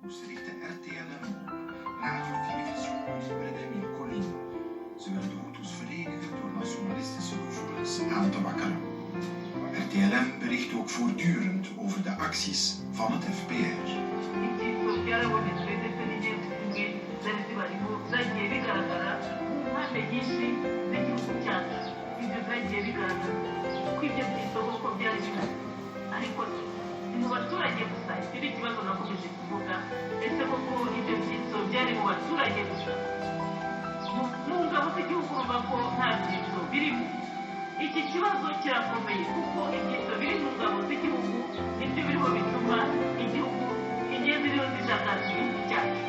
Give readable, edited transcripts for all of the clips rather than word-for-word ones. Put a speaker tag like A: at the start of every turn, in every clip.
A: moest richten RTLM op, radio, televisie, en in Colline. Ze wilden de Hutus verenigen door nationalistische gevoelens aan te wakkeren. RTLM bericht ook voortdurend over de acties van het FPR.
B: mu baturage gusa ikindi kibazo nakomeje kuvuga ese koko ibyo byitso byari mu baturage gusa mu ngabo z'igihugu urumva ko nta byitso birimo iki kibazo kirakomeye kuko ibyitso biri mu ngabo z'igihugu nibyo biriho bituma igihugu ingenzi rero zishakasha igihugu cyacu.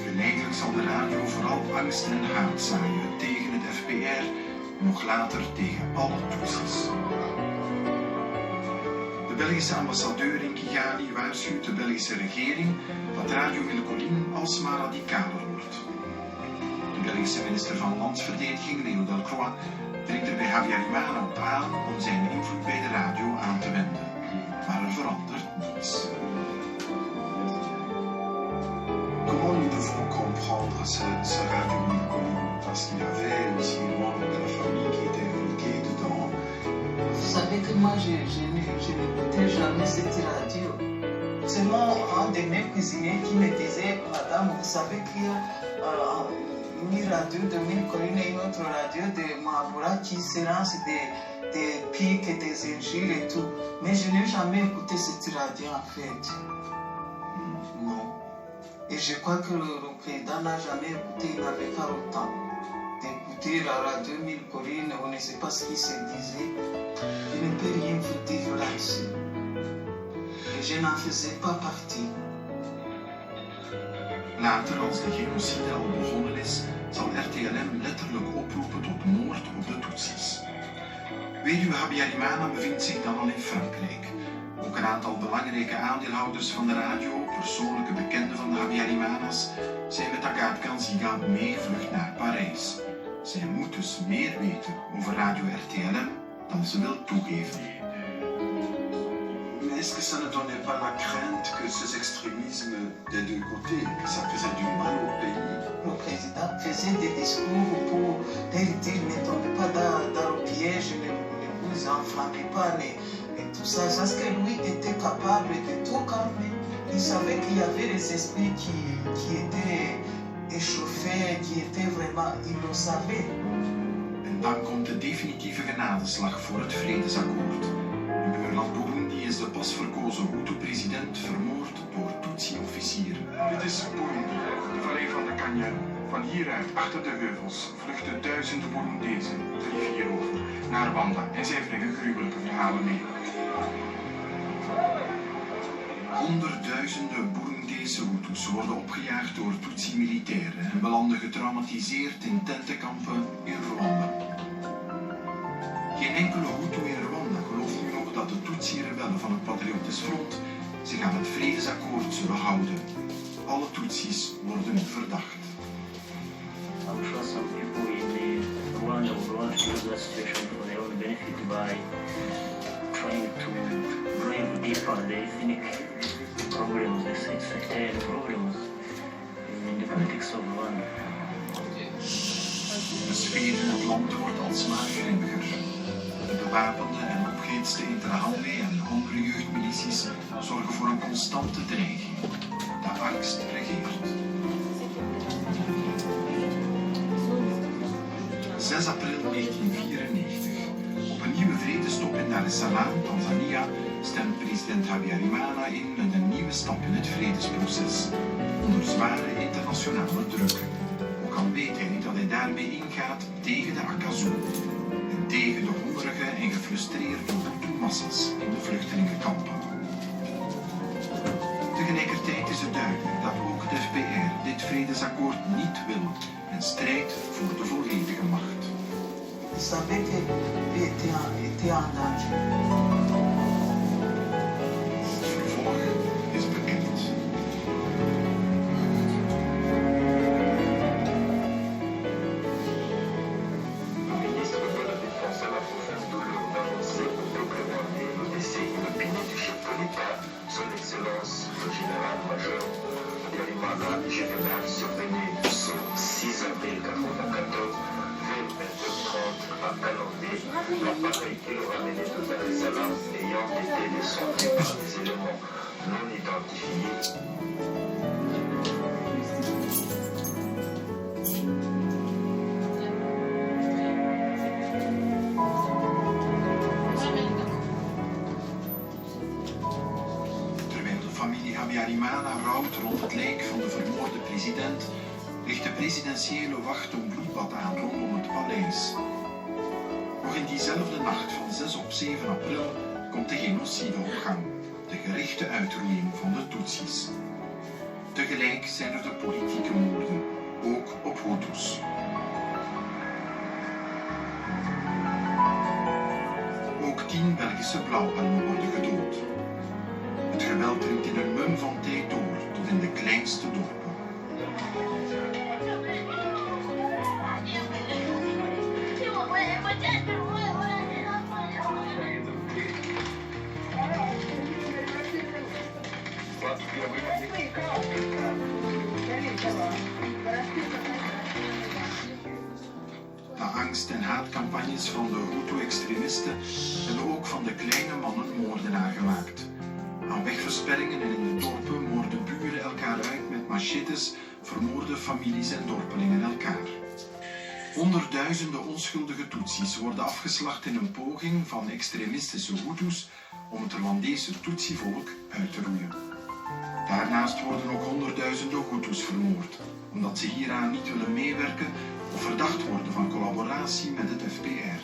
A: Geleidelijk zal de radio vooral angst en haat zaaien tegen het FPR, nog later tegen alle Tutsis. De Belgische ambassadeur in Kigali waarschuwt de Belgische regering dat Radio Wilcolin alsmaar radicaler wordt. De Belgische minister van Landsverdediging, Leo Delcroix, dringt er bij Habyarimana op aan om zijn invloed bij de radio aan te wenden. Maar er verandert niets.
C: Comment nous devons comprendre ce Radio Wilcolin? Parce qu'il y avait aussi un membre de la famille qui était impliqué dedans.
D: Vous savez que moi, je n'écoutais jamais cette radio. Seulement un de mes cuisiniers qui me disait, madame, vous savez qu'il y a une radio de Wilcolin et une autre radio de Mahabura qui se lance des pics, des injures et tout. Mais je n'ai jamais écouté cette radio en fait. Non. Et je crois que le président n'a jamais écouté, il n'avait pas le temps d'écouter la radio Wilcolin, on ne sait pas ce qui se disait. Je ne peux rien vous dire là-dessus. Et je n'en faisais pas partie.
A: Later, als de genocide al begonnen is, zal RTLM letterlijk oproepen tot moord op de Tutsis. Weduwe Habyarimana bevindt zich dan al in Frankrijk. Ook een aantal belangrijke aandeelhouders van de radio, persoonlijke bekenden van de Habyarimana's, zijn met Agathe Kanziga meegevlucht naar Parijs. Zij moet dus meer weten over Radio RTLM dan ze wil toegeven.
C: Mais est-ce que ça ne donnait pas la crainte que ces extrémismes des deux côtés, que ça faisait du mal au pays?
D: Le président faisait des discours pour leur dire ne tombez pas dans le piège, ne vous enflammez pas, et tout ça. Parce que lui était capable de tout calmer. Il savait qu'il y avait des esprits qui étaient échauffés, qui étaient vraiment, il le savait.
A: En dan komt de definitieve genadeslag voor het vredesakkoord. In buurland Burundi is de pas verkozen Hutu-president vermoord door Tutsi-officieren.
E: Dit is Burundi, de vallei van de Kanya. Van hieruit, achter de heuvels, vluchten duizenden Burundezen de rivier over naar Rwanda en zij brengen gruwelijke verhalen mee.
A: Honderdduizenden Burundese Hutus worden opgejaagd door Tutsi-militairen en belanden getraumatiseerd in tentenkampen in Rwanda. Geen enkele Hutu in Rwanda gelooft nu nog dat de Tutsi-rebellen van het Patriotisch Front zich aan het vredesakkoord zullen houden. Alle Tutsis worden verdacht.
F: I'm sure some people in Rwanda would want to use that situation for their own benefit by trying to drive deeper the ethnic problems, the sectarian problems in the politics of Rwanda.
A: De sfeer in het land wordt alsmaar grimmiger. De bewapende en opgehitste Interahamwe en andere jeugdmilities zorgen voor een constante dreiging. De angst regeert. 6 april 1994. Op een nieuwe vredestop in Dar es Salaam, Tanzania, stemt president Habyarimana in met een nieuwe stap in het vredesproces. Onder zware internationale druk. Ook al weet hij dat hij daarmee ingaat tegen de Akazu. En tegen de hongerige en gefrustreerde Hutu-massas in de vluchtelingenkampen. Tegelijkertijd is het duidelijk dat ook het FPR dit vredesakkoord niet wil en strijdt voor de volledige macht.
D: Il savait que lui était en danger.
A: Het vervolg is bekend.
E: Le ministre de la Défense à la province de l'Eau d'annoncer pour prévoir le décès inopiné du chef de l'État, son Excellence
G: le général-major Habyarimana, général surveillé ce 6 avril 1994 vers 20h30 à Kalondé, l'appareil qui le ramenait de Dar es Salaam ayant été descendu par des éléments non identifiés.
A: Habyarimana rouwt rond het lijk van de vermoorde president, ligt de presidentiële wacht een bloedbad aan rondom het paleis. Nog in diezelfde nacht van 6 op 7 april komt de genocide op gang, de gerichte uitroeiing van de Tutsis. Tegelijk zijn er de politieke moorden, ook op Hutus. Ook 10 Belgische blauwhelmen worden gedood. Het geweld dringt in een mum van tijd door tot in de kleinste dorpen. De angst- en haatcampagnes van de Hutu-extremisten hebben ook van de kleine mannen moordenaar gemaakt. Aan wegversperringen en in de dorpen moorden buren elkaar uit met machetes, vermoorden families en dorpelingen elkaar. Honderdduizenden onschuldige Tutsis worden afgeslacht in een poging van extremistische Hutus om het Rwandese Tutsi-volk uit te roeien. Daarnaast worden ook honderdduizenden Hutus vermoord, omdat ze hieraan niet willen meewerken of verdacht worden van collaboratie met het FPR.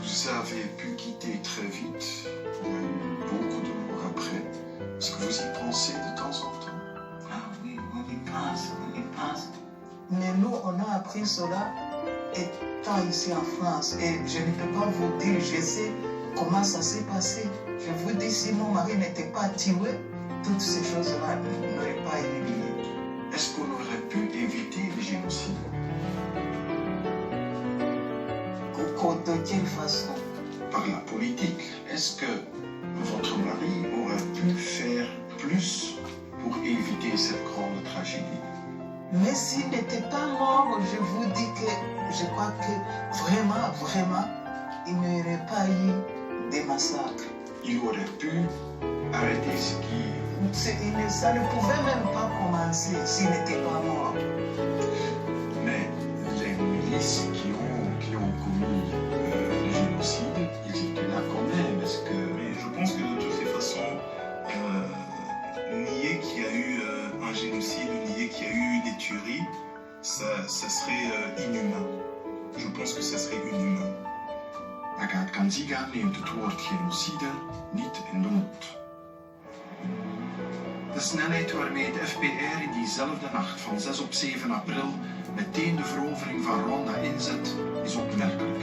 C: Vous avez pu quitter très vite, beaucoup de jours après. Est-ce que vous y pensez de temps en temps?
D: Ah oui, on y pense. Mais nous, on a appris cela étant ici en France. Et je ne peux pas vous dire, je sais comment ça s'est passé. Je vous dis, si mon mari n'était pas tué, toutes ces choses-là n'auraient pas eu lieu.
A: Est-ce qu'on aurait pu éviter le génocide?
D: De quelle façon?
A: Par la politique. Est-ce que votre mari aurait pu faire plus pour éviter cette grande tragédie?
D: Mais s'il n'était pas mort, je vous dis que je crois que vraiment, il n'y aurait pas eu de massacre.
A: Il aurait pu arrêter ce qui...
D: Ça ne pouvait même pas commencer s'il n'était pas mort.
A: Mais les milices qui ont commis le génocide, ils étaient là quand même. Est-ce que...
H: Mais je pense que de toutes les façons, nier qu'il y a eu un génocide ou nier qu'il y a eu des tueries, ça serait inhumain. Je pense que ça serait inhumain.
A: Agathe Kanziga neemt het woord genocide niet in de mond. De snelheid waarmee het FPR in diezelfde nacht van 6 op 7 april meteen de verovering van Rwanda inzet, is opmerkelijk.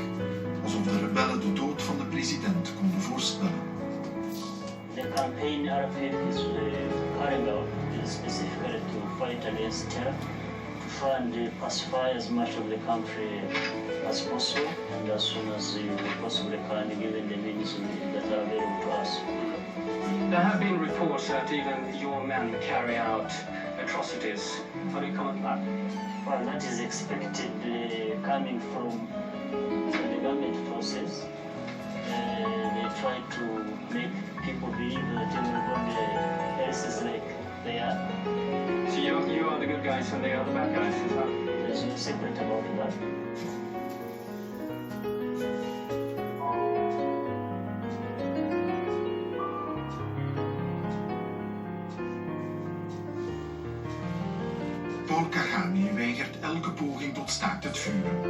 A: Alsof de rebellen de dood van de president konden voorspellen.
F: The campaign RPF is carrying out is specifically to fight against terror, to try and pacify as much of the country as possible, and as soon as we possibly can, given the means that are available to us.
I: There have been reports that even your men carry out atrocities. How do you comment on that?
F: Well, that is expected coming from the government forces. They try to make people believe that everybody else is like they are.
I: So you are the good guys and they are the bad guys, is that?
F: There's no secret about that.
A: Paul Kagame weigert elke poging tot staakt het vuren.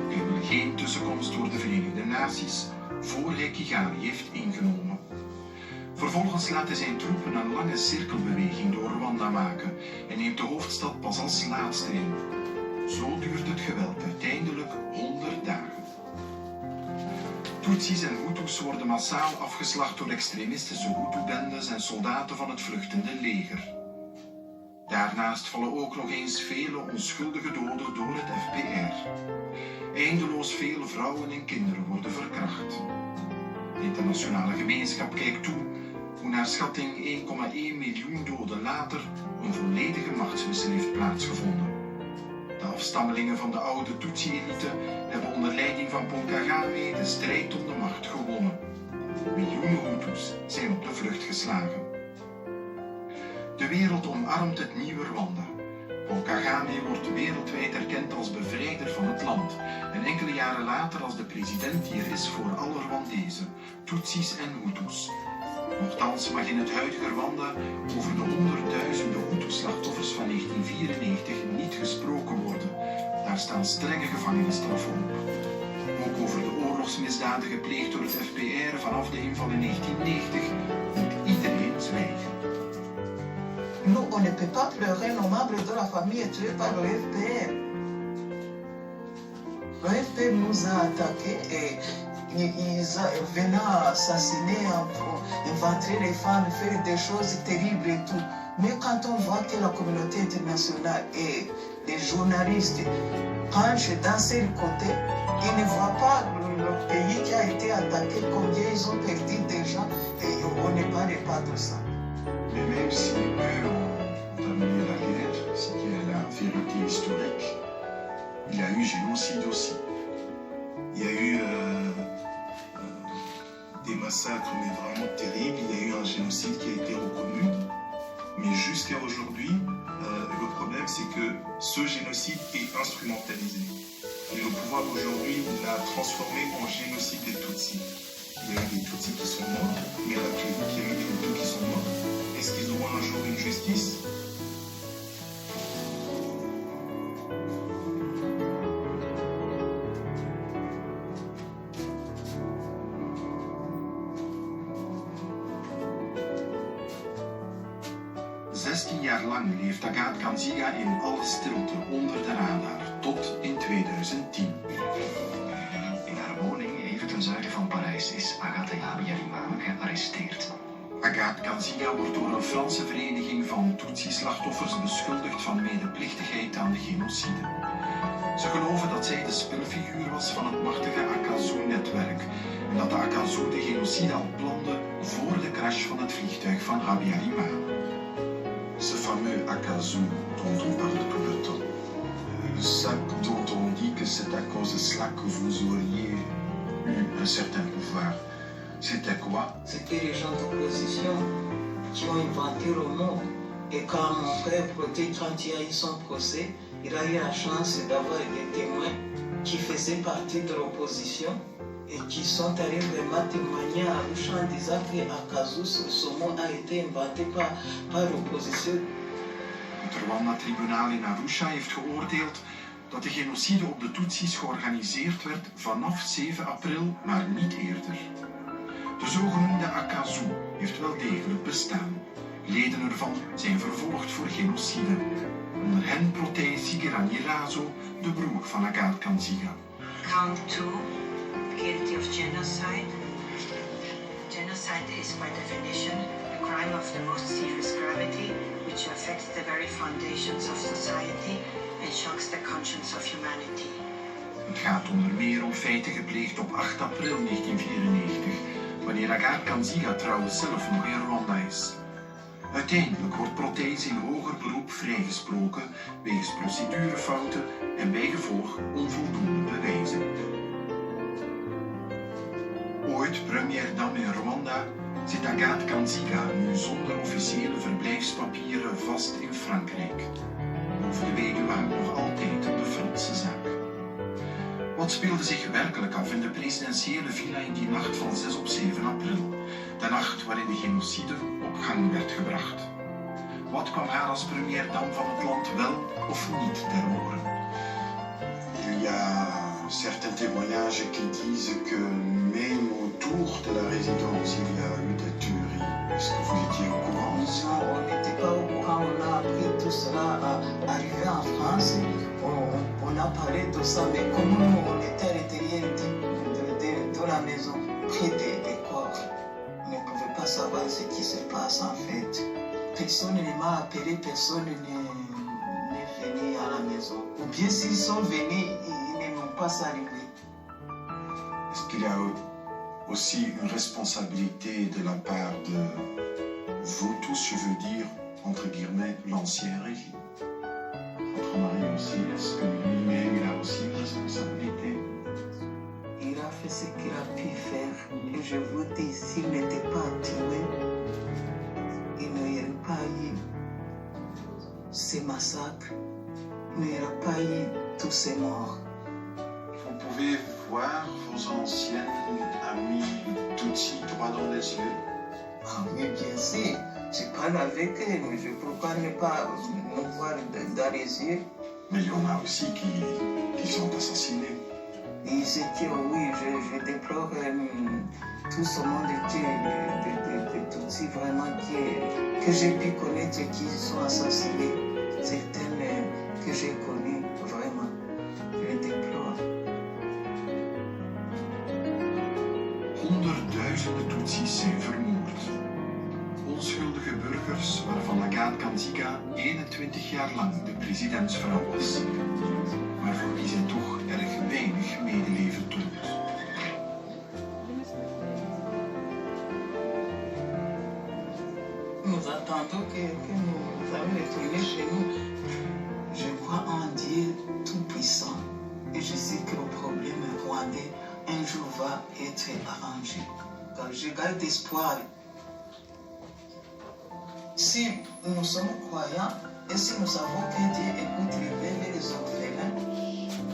A: Hij wil geen tussenkomst door de Verenigde Naties voor hij Kigali heeft ingenomen. Vervolgens laat hij zijn troepen een lange cirkelbeweging door Rwanda maken en neemt de hoofdstad pas als laatste in. Zo duurt het geweld uiteindelijk 100 dagen. Tutsis en Hutus worden massaal afgeslacht door extremistische Hutu-bendes en soldaten van het vluchtende leger. Daarnaast vallen ook nog eens vele onschuldige doden door het FPR. Eindeloos veel vrouwen en kinderen worden verkracht. De internationale gemeenschap kijkt toe hoe naar schatting 1,1 miljoen doden later een volledige machtswissel heeft plaatsgevonden. De afstammelingen van de oude Tutsi-elite hebben onder leiding van Paul Kagame de strijd om de macht gewonnen. Miljoenen Hutus zijn op de vlucht geslagen. De wereld omarmt het nieuwe Rwanda. Paul Kagame wordt wereldwijd erkend als bevrijder van het land en enkele jaren later als de president die er is voor alle Rwandezen, Tutsis en Hutus. Nochtans mag in het huidige Rwanda over de honderdduizenden Hutu-slachtoffers van 1994 niet gesproken worden. Daar staan strenge gevangenisstraffen op. Ook over de oorlogsmisdaden gepleegd door het FPR vanaf de inval in 1990 moet iedereen zwijgen.
D: Nous, on ne peut pas pleurer nos membres de la famille tués par le FPR. Le FPR nous a attaqués et ils venaient assassiner, inventer les femmes, faire des choses terribles et tout. Mais quand on voit que la communauté internationale et les journalistes penchent dans ce côté, ils ne voient pas le pays qui a été attaqué, combien ils ont perdu des gens, et on ne parle pas de ça.
C: Mais même si eux ont amené la guerre, ce qui est la vérité historique, il y a eu génocide aussi.
H: Il y a eu des massacres, mais vraiment terribles. Il y a eu un génocide qui a été reconnu. Mais jusqu'à aujourd'hui, le problème, c'est que ce génocide est instrumentalisé. Et le pouvoir aujourd'hui l'a transformé en génocide des Tutsis. Il y a eu des Tutsis qui sont morts, mais rappelez-vous qu'il y a eu des Hutus qui sont morts. Est-ce qu'ils auront un jour une justice ?
A: Jaar lang leeft Agathe Kanziga in alle stilte onder de radar, tot in 2010.
J: In haar woning even ten zuiden van Parijs is Agathe Habyarimana gearresteerd.
A: Agathe Kanziga wordt door een Franse vereniging van Tutsi-slachtoffers beschuldigd van medeplichtigheid aan de genocide. Ze geloven dat zij de spilfiguur was van het machtige Akazu-netwerk en dat de Akazu de genocide al plande voor de crash van het vliegtuig van Habyarimana.
C: Ce fameux Akazu dont on parle tout le temps, ça dont on dit que c'est à cause de cela que vous auriez eu un certain pouvoir, c'était quoi?
D: C'était les gens d'opposition qui ont inventé le mot. Et quand mon frère Proté, quand il a eu son procès, il a eu la chance d'avoir des témoins qui faisaient partie de l'opposition et qui sont allés vraiment témoigner à Arusha en disant qu'Akazu, ce mot a été inventé par l'opposition.
A: Het Rwanda-tribunaal in Arusha heeft geoordeeld dat de genocide op de Tutsis georganiseerd werd vanaf 7 april, maar niet eerder. De zogenoemde Akazu heeft wel degelijk bestaan. Leden ervan zijn vervolgd voor genocide. Onder hen Protais Sigiranirazo, de broer van Agathe Kanziga.
K: Count 2. Guilty of genocide. Genocide is by definition a crime of the most serious gravity which affects the very foundations of society and shocks the conscience of humanity.
A: Het gaat onder meer om feiten gepleegd op 8 april 1994, wanneer Agathe Kanziga trouwens zelf nog in Rwanda is. Uiteindelijk wordt Protais in hoger beroep vrijgesproken wegens procedurefouten en bijgevolg onvoldoende bewijzen. Ooit premier dame in Rwanda zit Agathe Kanziga nu zonder officiële verblijfspapieren vast in Frankrijk. Over de weduwe hangt nog altijd de Franse zaak. Wat speelde zich werkelijk af in de presidentiële villa in die nacht van 6 op 7 april? De nacht waarin de genocide op gang werd gebracht. Wat kwam haar als premier dame van het land wel of niet ter oren?
C: Il y a certains témoignages qui disent que même autour de la résidence il y a eu des tueries. Est-ce que vous étiez au courant?
D: Non, on n'était pas au courant, on a appris tout cela arrivé en France, on a parlé de ça, mais comme nous on était à l'intérieur de la maison, près des corps. Ne pouvait pas savoir ce qui se passe en fait. Personne ne m'a appelé, personne n'est venu à la maison. Ou bien s'ils sont venus, ils ne m'ont pas salué.
C: Est-ce qu'il y a aussi une responsabilité de la part de vous tous, je veux dire, entre guillemets, l'ancien régime? Votre mari aussi, est-ce que lui-même, il a aussi une responsabilité?
D: Il a fait ce qu'il a pu faire. Et je vous dis, s'il n'était pas tué, il n'y aurait pas eu ces massacres, il n'y aurait pas eu tous ces morts.
C: Vous pouvez voir vos anciennes amies Tutsi droit dans les yeux?
D: Ah oui, bien sûr. Je parle avec elles, mais je ne peux pas ne pas me voir dans les yeux.
C: Mais il y en a aussi qui sont assassinés.
D: Ils étaient, oui, je déplore tout ce monde de Tutsi vraiment que j'ai pu connaître qui sont assassinés. Certaines que j'ai connues, vraiment, je les déplore.
A: Honderdduizenden Tutsis zijn vermoord. Onschuldige burgers waarvan Agathe Kanziga 21 jaar lang de presidentsvrouw was. Maar voor wie zij toch erg weinig medeleven toont.
D: Nous attendons que nous allons retourner chez nous. Je crois en Dieu tout-puissant et je sais que le problème rwandais un jour va être arrangé. Car je garde espoir. Si nous sommes croyants et si nous savons que Dieu écoute les veuves et les orphelins,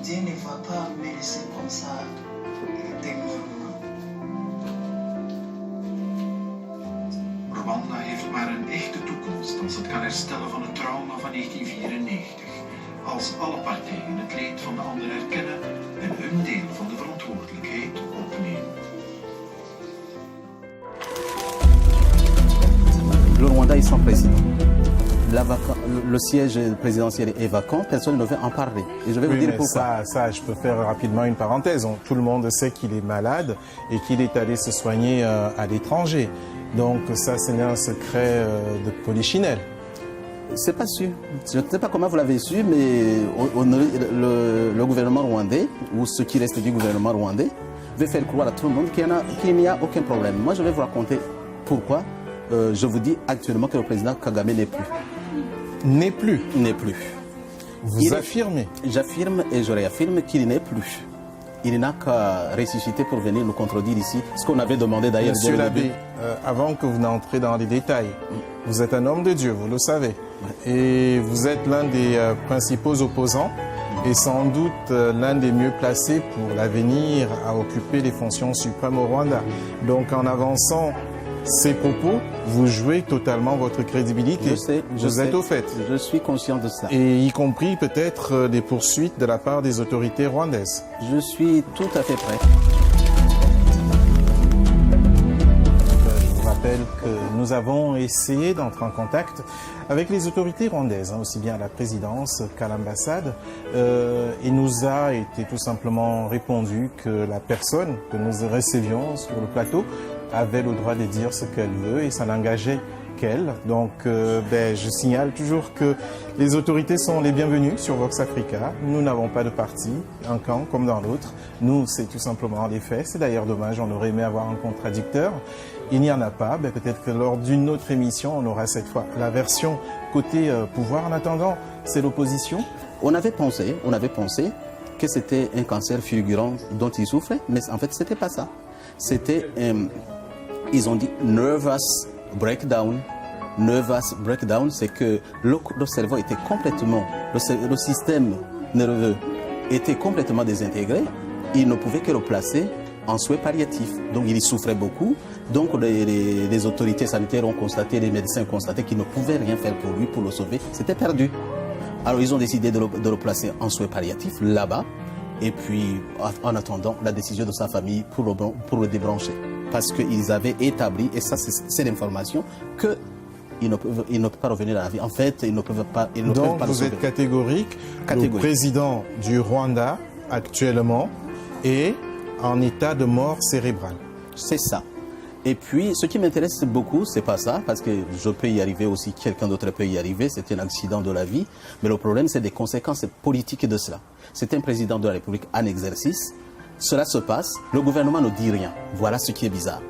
D: Dieu ne va pas me laisser comme ça éternellement.
A: Rwanda heeft maar een echte toekomst als het kan herstellen van het trauma van 1994. Als alle partijen het leed van de ander erkennen en hun deel van de verantwoordelijkheid opnemen.
L: Le Rwanda est sans président. Le siège présidentiel est vacant, personne ne veut en parler. Et je vais vous dire pourquoi.
M: Ça, je peux faire rapidement une parenthèse. Tout le monde sait qu'il est malade et qu'il est allé se soigner à l'étranger. Donc ça, ce n'est un secret de polichinelle.
L: C'est pas sûr. Je ne sais pas comment vous l'avez su, mais le gouvernement rwandais, ou ce qui reste du gouvernement rwandais, veut faire croire à tout le monde qu'il n'y a aucun problème. Moi, je vais vous raconter pourquoi. Je vous dis actuellement que le président Kagame n'est plus.
M: N'est plus?
L: N'est plus.
M: Vous affirmez?
L: J'affirme et je réaffirme qu'il n'est plus. Il n'a qu'à ressusciter pour venir nous contredire ici, ce qu'on avait demandé d'ailleurs.
M: Monsieur l'abbé, avant que vous n'entrez dans les détails, vous êtes un homme de Dieu, vous le savez. Et vous êtes l'un des principaux opposants et sans doute l'un des mieux placés pour l'avenir à occuper les fonctions suprêmes au Rwanda. Donc en avançant ces propos, vous jouez totalement votre crédibilité.
L: Je sais,
M: vous êtes au fait.
L: Je suis conscient de ça.
M: Et y compris peut-être des poursuites de la part des autorités rwandaises.
L: Je suis tout à fait prêt.
M: Je vous rappelle que nous avons essayé d'entrer en contact avec les autorités rwandaises, aussi bien à la présidence qu'à l'ambassade. Il nous a été tout simplement répondu que la personne que nous recevions sur le plateau avait le droit de dire ce qu'elle veut et ça n'engageait qu'elle. Donc je signale toujours que les autorités sont les bienvenues sur Vox Africa. Nous n'avons pas de parti, un camp comme dans l'autre. Nous, c'est tout simplement les faits. C'est d'ailleurs dommage, on aurait aimé avoir un contradicteur. Il n'y en a pas. Peut-être que lors d'une autre émission, on aura cette fois la version côté pouvoir. En attendant, c'est l'opposition.
L: On avait pensé que c'était un cancer fulgurant dont il souffrait, mais en fait, c'était pas ça. C'était, ils ont dit nervous breakdown. Nervous breakdown, c'est que le cerveau était complètement, le système nerveux était complètement désintégré. Il ne pouvait que le placer en soins palliatifs. Donc il y souffrait beaucoup. Donc les autorités sanitaires ont constaté, les médecins ont constaté qu'ils ne pouvaient rien faire pour lui, pour le sauver. C'était perdu. Alors ils ont décidé de le placer en soins palliatifs là-bas. Et puis en attendant la décision de sa famille pour le débrancher. Parce qu'ils avaient établi, et ça c'est l'information, qu'ils ne peuvent pas revenir à la vie. En fait, ils ne peuvent pas.
M: Donc vous êtes catégorique. Le président du Rwanda actuellement est en état de mort cérébrale.
L: C'est ça. Et puis, ce qui m'intéresse beaucoup, c'est pas ça, parce que je peux y arriver aussi, quelqu'un d'autre peut y arriver, c'est un accident de la vie, mais le problème, c'est des conséquences politiques de cela. C'est un président de la République en exercice, cela se passe, le gouvernement ne dit rien. Voilà ce qui est bizarre.